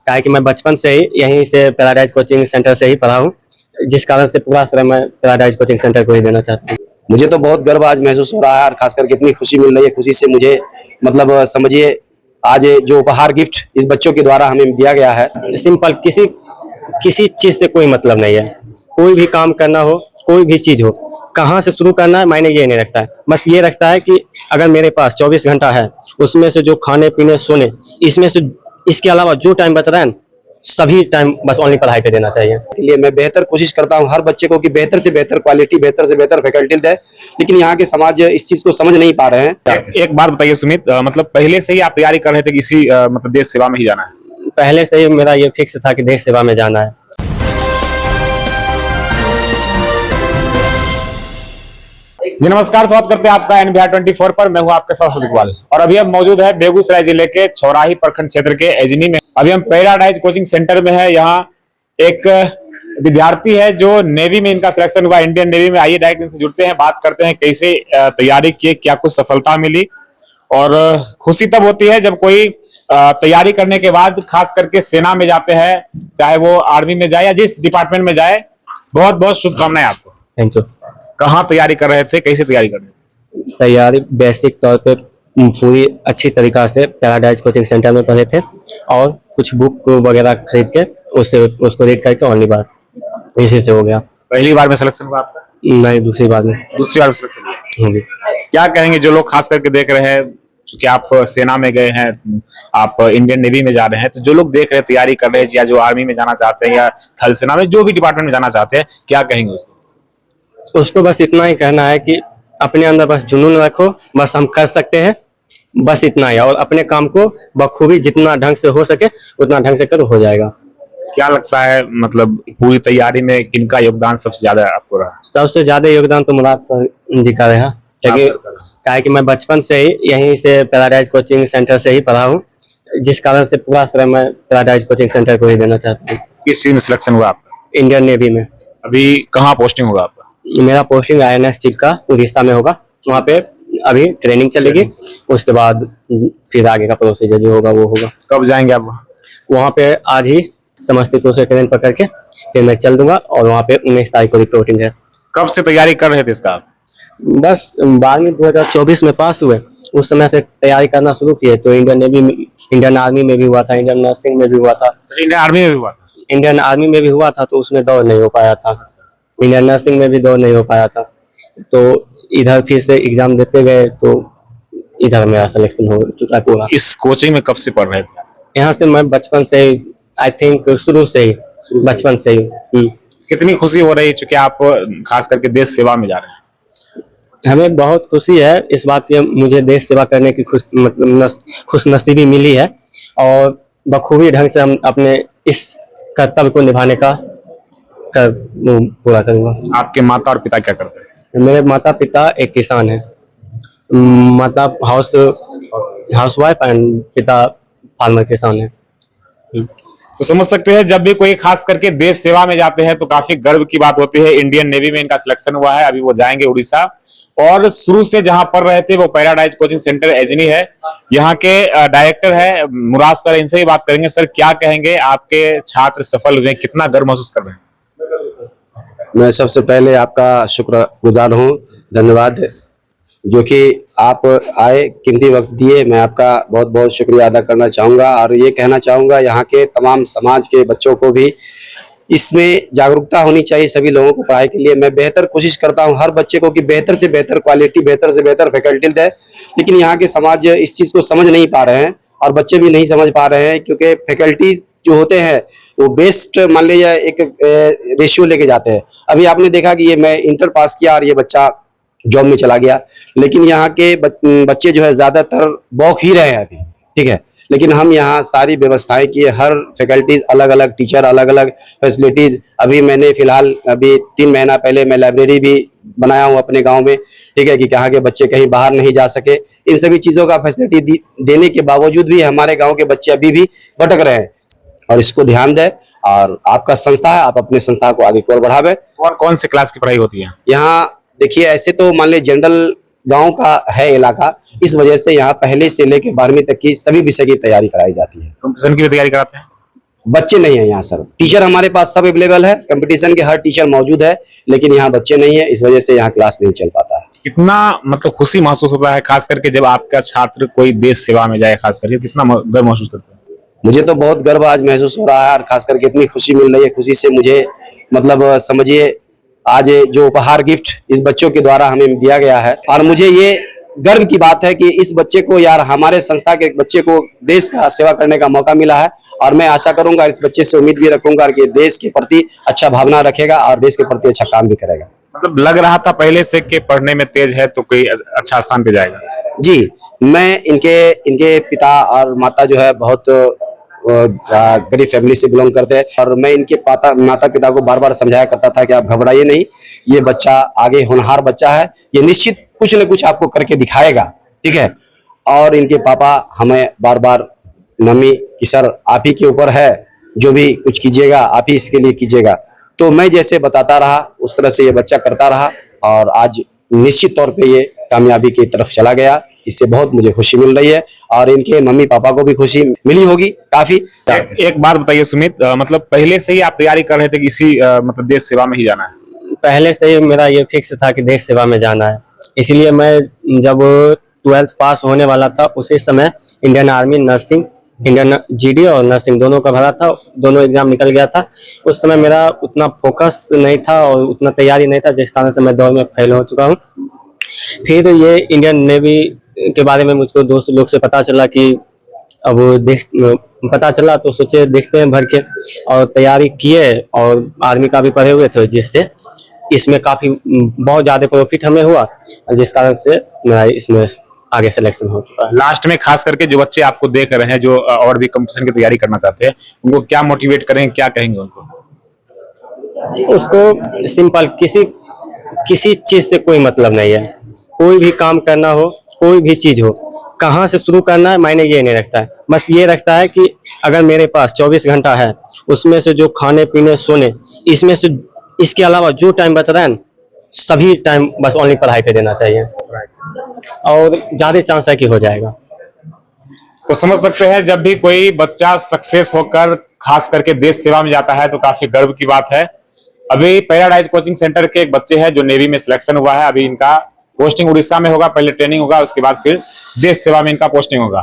क्या है कि मैं बचपन से ही यहीं से पैराडाइज कोचिंग सेंटर से ही पढ़ा हूँ, जिस कारण से पूरा श्रेय मैं पैराडाइज कोचिंग सेंटर को ही देना चाहता हूँ। मुझे तो बहुत गर्व आज महसूस हो रहा है और खासकर कितनी खुशी मिल रही है। खुशी से मुझे मतलब समझिए आज ये जो उपहार गिफ्ट इस बच्चों के द्वारा हमें दिया गया है, सिंपल, किसी किसी चीज से कोई मतलब नहीं है। कोई भी काम करना हो, कोई भी चीज हो, कहाँ से शुरू करना है मायने ये नहीं रखता है। बस ये रखता है कि अगर मेरे पास 24 घंटा है, उसमें से जो खाने पीने सोने, इसमें से इसके अलावा जो टाइम बच रहा है सभी टाइम बस ओनली पढ़ाई पे देना चाहिए। इसलिए मैं बेहतर कोशिश करता हूँ हर बच्चे को कि बेहतर से बेहतर क्वालिटी, बेहतर से बेहतर फैकल्टी दे, लेकिन यहाँ के समाज इस चीज को समझ नहीं पा रहे हैं। एक बात बताइए सुमित, मतलब पहले से ही आप तैयारी कर रहे थे कि इसी मतलब देश सेवा में ही जाना है? पहले से ही मेरा ये फिक्स था कि देश सेवा में जाना है। जी नमस्कार, स्वागत करते हैं आपका NBR 24 पर। मैं हूं आपके साथ इकबाल और अभी हम मौजूद है बेगूसराय जिले के छौराही प्रखंड क्षेत्र के एजनी में। अभी हम पैराडाइज कोचिंग सेंटर में है। यहाँ एक विद्यार्थी है जो नेवी में इनका सिलेक्शन हुआ, इंडियन नेवी में। आइए डायरेक्ट इनसे जुड़ते हैं, बात करते हैं कैसे तैयारी किए, क्या कुछ सफलता मिली। और खुशी तब होती है जब कोई तैयारी करने के बाद खास करके सेना में जाते हैं, चाहे वो आर्मी में जाए या जिस डिपार्टमेंट में जाए। बहुत बहुत शुभकामनाएं आपको। Thank you. कहाँ तैयारी कर रहे थे, कैसे तैयारी कर रहे थे? तैयारी बेसिक तौर पे पूरी अच्छी तरीका से पैराडाइज कोचिंग सेंटर में पढ़े थे और कुछ बुक वगैरह खरीद के उसको रीड करके ओनली बार इसी से हो गया। पहली बार में सिलेक्शन हुआ आपका? नहीं, दूसरी बार में। दूसरी बार में सिलेक्शन हुआ। हाँ जी। क्या कहेंगे जो लोग खास करके देख रहे हैं, क्योंकि आप सेना में गए हैं, आप इंडियन नेवी में जा रहे हैं, तो जो लोग देख रहे हैं, तैयारी कर रहे हैं या जो आर्मी में जाना चाहते हैं या थल सेना में जो भी डिपार्टमेंट में जाना चाहते हैं, क्या कहेंगे उसको बस इतना ही कहना है कि अपने अंदर बस जुनून रखो, बस हम कर सकते हैं, बस इतना ही। और अपने काम को बखूबी जितना ढंग से हो सके उतना ढंग से करो, हो जाएगा। क्या लगता है मतलब पूरी तैयारी में किनका योगदान सबसे ज्यादा आपको रहा? सबसे ज्यादा योगदान तो मुराद सर जी का रहा, क्योंकि क्या है कि मैं बचपन से ही यहीं से पैराडाइज कोचिंग सेंटर से ही पढ़ा हूँ, जिस कारण से पूरा श्रेय मैं पैराडाइज कोचिंग सेंटर को ही देना चाहता हूँ। किस चीज में सिलेक्शन हुआ आपका? इंडियन नेवी में। अभी कहाँ पोस्टिंग होगा आपका? मेरा पोस्टिंग INS चिल्का उड़ीसा में होगा। वहाँ पे अभी ट्रेनिंग चलेगी, उसके बाद फिर आगे का प्रोसीजर जो होगा वो होगा। कब जाएंगे आप वहाँ पे? आज ही समस्तीपुर से ट्रेन पकड़ के फिर मैं चल दूंगा और वहाँ पे 19 तारीख को रिपोर्टिंग है। कब से तैयारी कर रहे थे इसका आप? बस 12वीं 2024 में पास हुए, उस समय से तैयारी करना शुरू किए। तो इंडियन नेवी में, इंडियन आर्मी में भी हुआ था, इंडियन नर्सिंग में भी हुआ था। इंडियन आर्मी में भी हुआ था? इंडियन आर्मी में भी हुआ था, तो उसमें दौड़ नहीं हो पाया था। इंडियन नर्सिंग में भी दौड़ नहीं हो पाया था, तो इधर फिर से एग्जाम देते गए, तो इधर मेरा सिलेक्शन हो चुका पूरा। इस कोचिंग में कब से पढ़ रहे थे? यहाँ से मैं बचपन से ही, आई थिंक शुरू से ही, बचपन से ही। कितनी खुशी हो रही है चूंकि आप खास करके देश सेवा में जा रहे हैं? हमें बहुत खुशी है इस बात की, मुझे देश सेवा करने की खुश नसीबी मिली है और बखूबी ढंग से हम अपने इस कर्तव्य को निभाने का पूरा करूँगा। आपके माता और पिता क्या करते हैं? मेरे माता पिता एक किसान है, माता हाउस वाइफ एंड पिता फार्मर किसान है। तो समझ सकते हैं जब भी कोई खास करके देश सेवा में जाते हैं तो काफी गर्व की बात होती है। इंडियन नेवी में इनका सिलेक्शन हुआ है, अभी वो जाएंगे उड़ीसा। और शुरू से जहां पढ़ रहे थे वो पैराडाइज कोचिंग सेंटर एजनी है। यहाँ के डायरेक्टर है मुराद सर, इनसे ही बात करेंगे। सर क्या कहेंगे, आपके छात्र सफल हुए, कितना गर्व महसूस कर रहे हैं? मैं सबसे पहले आपका शुक्रगुजार हूँ, धन्यवाद जो कि आप आए, कीमती वक्त दिए। मैं आपका बहुत बहुत शुक्रिया अदा करना चाहूँगा और ये कहना चाहूँगा यहाँ के तमाम समाज के बच्चों को भी इसमें जागरूकता होनी चाहिए। सभी लोगों को पढ़ाई के लिए मैं बेहतर कोशिश करता हूँ हर बच्चे को कि बेहतर से बेहतर क्वालिटी, बेहतर से बेहतर फैकल्टी दे, लेकिन यहाँ के समाज इस चीज़ को समझ नहीं पा रहे हैं और बच्चे भी नहीं समझ पा रहे हैं, क्योंकि फैकल्टी जो होते हैं वो बेस्ट मान लीजिए एक रेशियो लेके जाते हैं। अभी आपने देखा कि ये मैं इंटर पास किया और ये बच्चा जॉब में चला गया, लेकिन यहाँ के बच्चे जो है ज़्यादातर बौख ही रहे हैं अभी, ठीक है। लेकिन हम यहाँ सारी व्यवस्थाएं किए, हर फैकल्टीज अलग अलग, टीचर अलग अलग फैसिलिटीज़। अभी मैंने फिलहाल अभी 3 महीना पहले मैं लाइब्रेरी भी बनाया हूँ अपने गांव में, ठीक है, कि कहाँ के बच्चे कहीं बाहर नहीं जा सके। इन सभी चीज़ों का फैसिलिटी देने के बावजूद भी हमारे गाँव के बच्चे अभी भी भटक रहे हैं और इसको ध्यान दें। और आपका संस्था है, आप अपने संस्था को आगे की ओर बढ़ावे। और कौन सी क्लास की पढ़ाई होती है यहाँ? देखिए, ऐसे तो मान लीजिए जनरल गांव का है इलाका, इस वजह से यहाँ पहले से लेकर 12वीं तक की सभी विषय की तैयारी कराई जाती है। कंपटीशन की भी तैयारी कराते हैं? बच्चे नहीं है यहाँ सर। टीचर हमारे पास सब अवेलेबल है, कंपटीशन के हर टीचर मौजूद है, लेकिन यहाँ बच्चे नहीं है, इस वजह से यहाँ क्लास नहीं चल पाता है। कितना मतलब खुशी महसूस होता है, खास करके जब आपका छात्र कोई देश सेवा में जाए, खास करके कितना गर्व महसूस करते हैं? मुझे तो बहुत गर्व आज महसूस हो रहा है और खास करके इतनी खुशी मिल रही है। खुशी से मुझे मतलब समझिए आज जो उपहार गिफ्ट इस बच्चों के द्वारा हमें दिया गया है, और मुझे ये गर्व की बात है कि इस बच्चे को यार हमारे संस्था के एक बच्चे को देश का सेवा करने का मौका मिला है। और मैं आशा करूंगा, इस बच्चे से उम्मीद भी रखूंगा कि देश के प्रति अच्छा भावना रखेगा और देश के प्रति अच्छा काम भी करेगा। मतलब लग रहा था पहले से कि पढ़ने में तेज है तो कोई अच्छा स्थान पे जाएगा। जी, मैं इनके पिता और माता जो है बहुत गरीब फैमिली से बिलोंग करते हैं, और मैं इनके माता पिता को बार बार समझाया करता था कि आप घबराइए नहीं, ये बच्चा आगे होनहार बच्चा है, ये निश्चित कुछ न कुछ आपको करके दिखाएगा, ठीक है। और इनके पापा हमें बार बार मम्मी कि सर आप ही के ऊपर है, जो भी कुछ कीजिएगा आप ही इसके लिए कीजिएगा। तो मैं जैसे बताता रहा उस तरह से ये बच्चा करता रहा, और आज निश्चित तौर पे ये कामयाबी की तरफ चला गया। इससे बहुत मुझे खुशी मिल रही है, और इनके मम्मी पापा को भी खुशी मिली होगी काफी। एक बात बताइए सुमित, मतलब पहले से ही आप तैयारी कर रहे थे कि इसी मतलब देश सेवा में ही जाना है? पहले से ही मेरा ये फिक्स था कि देश सेवा में जाना है। इसीलिए मैं जब 12th पास होने वाला था उसी समय Indian army nursing, Indian GD और नर्सिंग दोनों का भरा था, दोनों एग्जाम निकल गया था। उस समय मेरा उतना फोकस नहीं था और उतना तैयारी नहीं था, जिस कारण से मैं दौड़ में फेल हो चुका हूँ। फिर ये इंडियन नेवी के बारे में मुझको दोस्त लोग से पता चला कि अब पता चला तो सोचे देखते हैं भर के, और तैयारी किए और आर्मी का भी पढ़े हुए थे, जिससे इसमें काफी बहुत ज्यादा प्रॉफिट हमें हुआ, जिस कारण से मेरा इसमें आगे सिलेक्शन हो चुका है। लास्ट में खास करके जो बच्चे आपको देख रहे हैं, जो और भी कंपटीशन की तैयारी करना चाहते हैं, उनको क्या मोटिवेट करेंगे, क्या कहेंगे उनको? उसको सिंपल किसी चीज से कोई मतलब नहीं है। कोई भी काम करना हो, कोई भी चीज हो, कहाँ से शुरू करना है मायने ये नहीं रखता है। बस ये रखता है कि अगर मेरे पास 24 घंटा है, उसमें से जो खाने पीने सोने, इसमें से इसके अलावा जो टाइम बच रहा है सभी टाइम बस ओनली पढ़ाई पे देना चाहिए, और ज्यादा चांस है कि हो जाएगा। तो समझ सकते हैं, जब भी कोई बच्चा सक्सेस होकर खास करके देश सेवा में जाता है तो काफी गर्व की बात है। अभी पैराडाइज कोचिंग सेंटर के एक बच्चे हैं जो नेवी में सिलेक्शन हुआ है। अभी इनका पोस्टिंग उड़ीसा में होगा, पहले ट्रेनिंग होगा, उसके बाद फिर देश सेवा में इनका पोस्टिंग होगा।